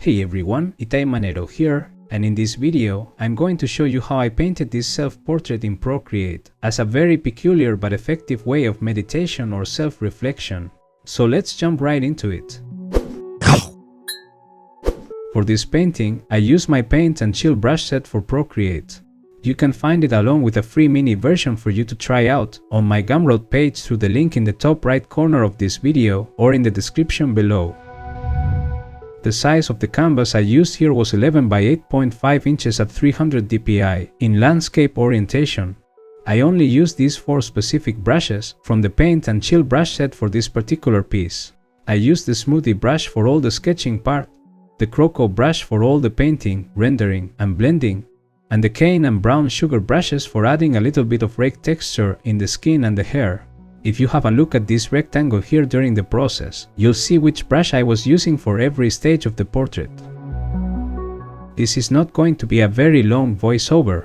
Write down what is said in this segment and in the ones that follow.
Hey everyone, it's Manero here, and in this video, I'm going to show you how I painted this self-portrait in Procreate as a very peculiar but effective way of meditation or self-reflection. So let's jump right into it. For this painting, I use my Paint and Chill brush set for Procreate. You can find it along with a free mini version for you to try out on my Gumroad page through the link in the top right corner of this video or in the description below. The size of the canvas I used here was 11 by 8.5 inches at 300 dpi in landscape orientation. I only used these 4 specific brushes from the Paint and Chill brush set for this particular piece. I used the Smoothie brush for all the sketching part, the Croco brush for all the painting, rendering, and blending, and the Cane and Brown Sugar brushes for adding a little bit of rake texture in the skin and the hair. If you have a look at this rectangle here during the process, you'll see which brush I was using for every stage of the portrait. This is not going to be a very long voiceover.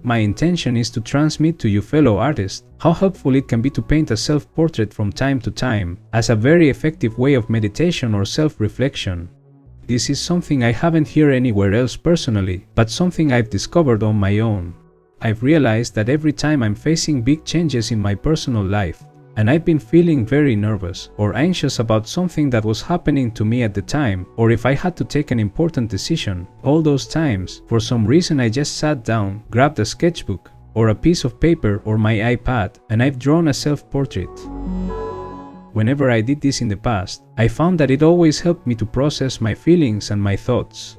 My intention is to transmit to you fellow artists how helpful it can be to paint a self-portrait from time to time as a very effective way of meditation or self-reflection. This is something I haven't heard anywhere else personally, but something I've discovered on my own. I've realized that every time I'm facing big changes in my personal life, and I've been feeling very nervous or anxious about something that was happening to me at the time, or if I had to take an important decision, all those times, for some reason I just sat down, grabbed a sketchbook, or a piece of paper or my iPad, and I've drawn a self-portrait. Whenever I did this in the past, I found that it always helped me to process my feelings and my thoughts.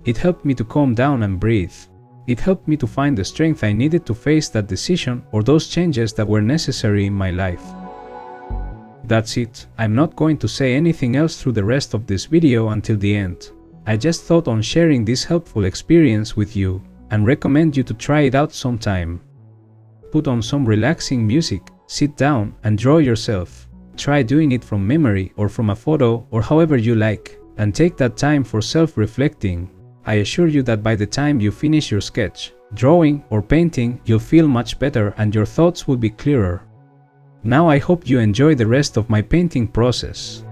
It helped me to calm down and breathe. It helped me to find the strength I needed to face that decision or those changes that were necessary in my life. That's it. I'm not going to say anything else through the rest of this video until the end. I just thought on sharing this helpful experience with you and recommend you to try it out sometime. Put on some relaxing music, sit down and draw yourself. Try doing it from memory or from a photo or however you like, and take that time for self-reflecting. I assure you that by the time you finish your sketch, drawing, or painting, you'll feel much better and your thoughts will be clearer. Now I hope you enjoy the rest of my painting process.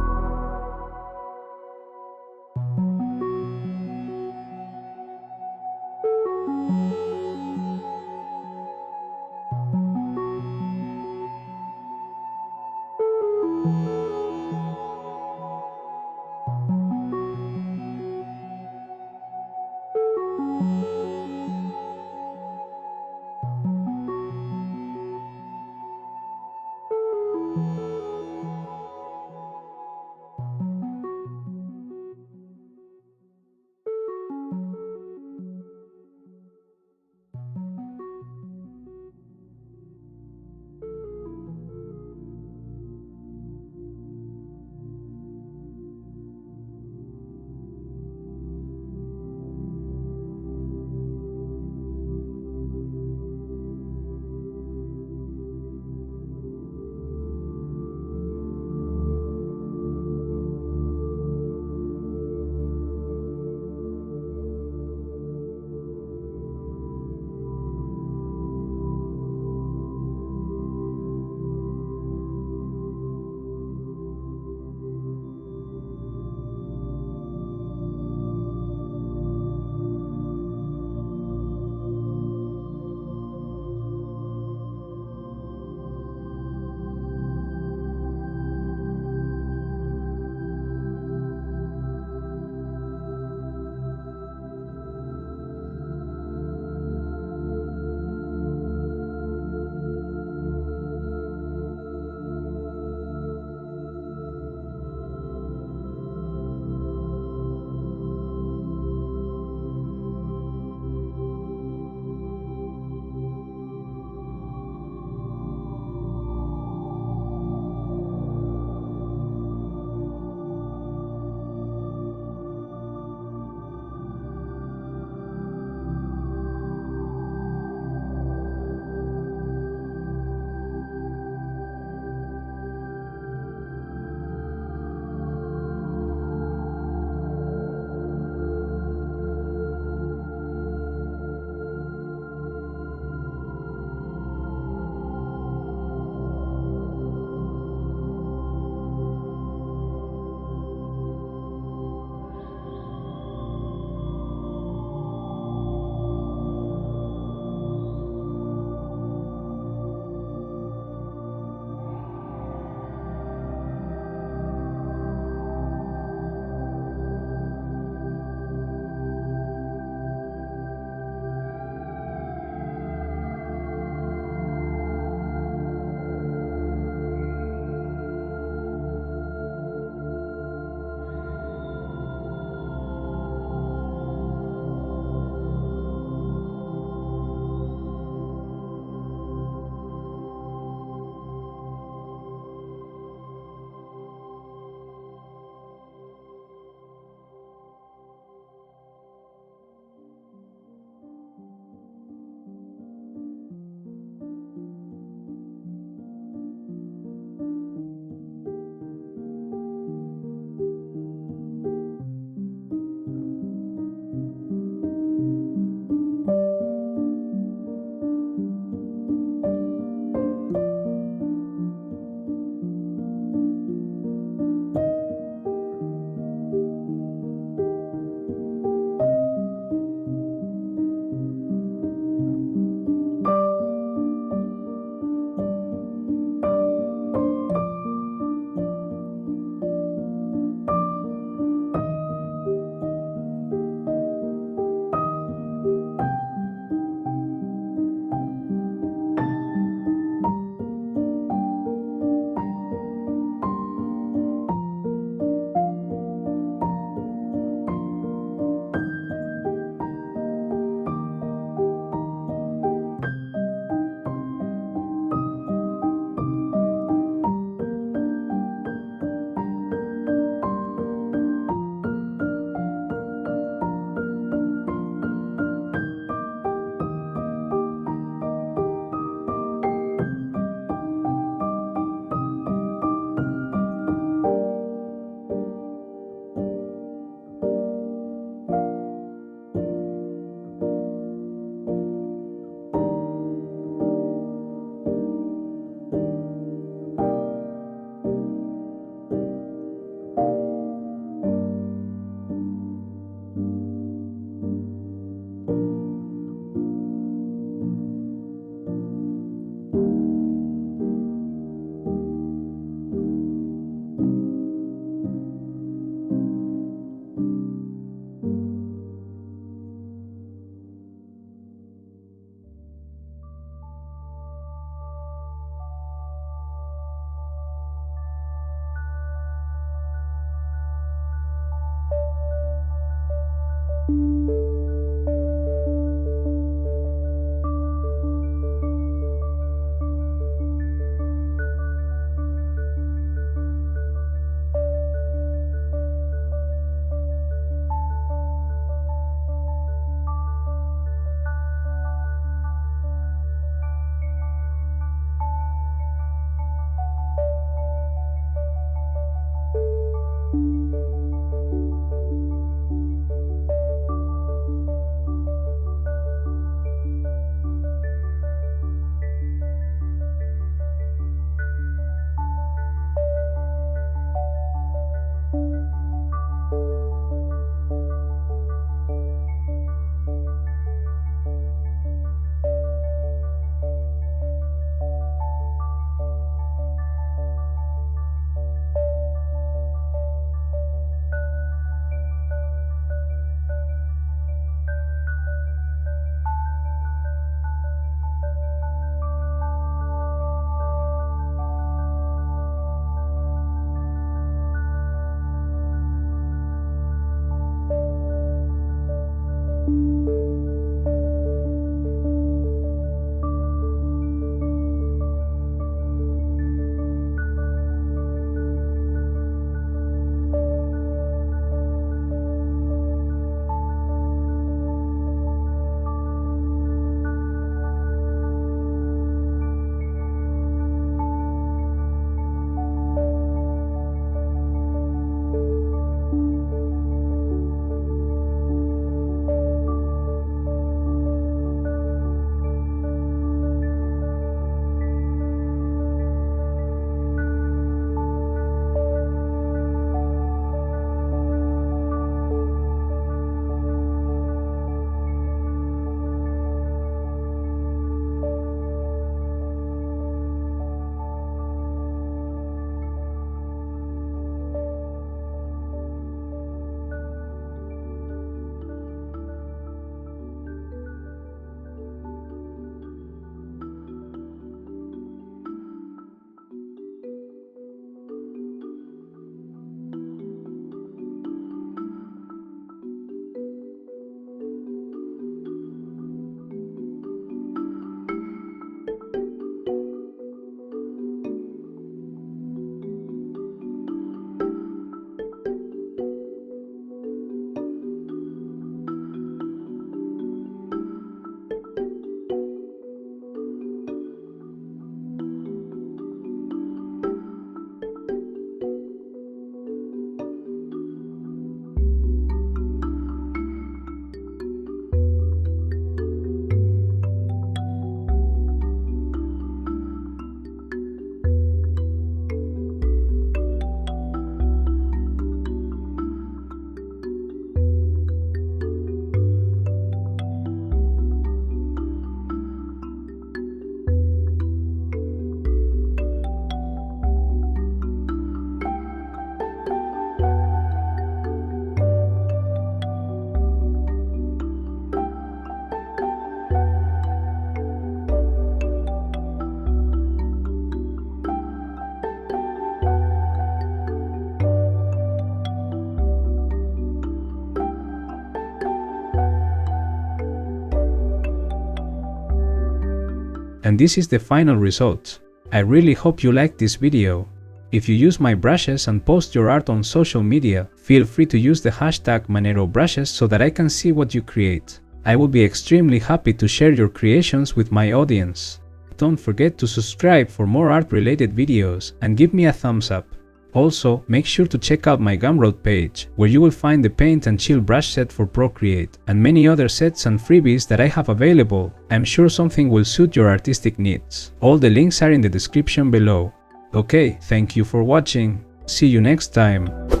And this is the final result. I really hope you liked this video. If you use my brushes and post your art on social media, feel free to use the hashtag #ManeroBrushes so that I can see what you create. I will be extremely happy to share your creations with my audience. Don't forget to subscribe for more art-related videos and give me a thumbs up. Also, make sure to check out my Gumroad page, where you will find the paint and chill brush set for Procreate, and many other sets and freebies that I have available. I'm sure something will suit your artistic needs. All the links are in the description below. Okay, thank you for watching. See you next time.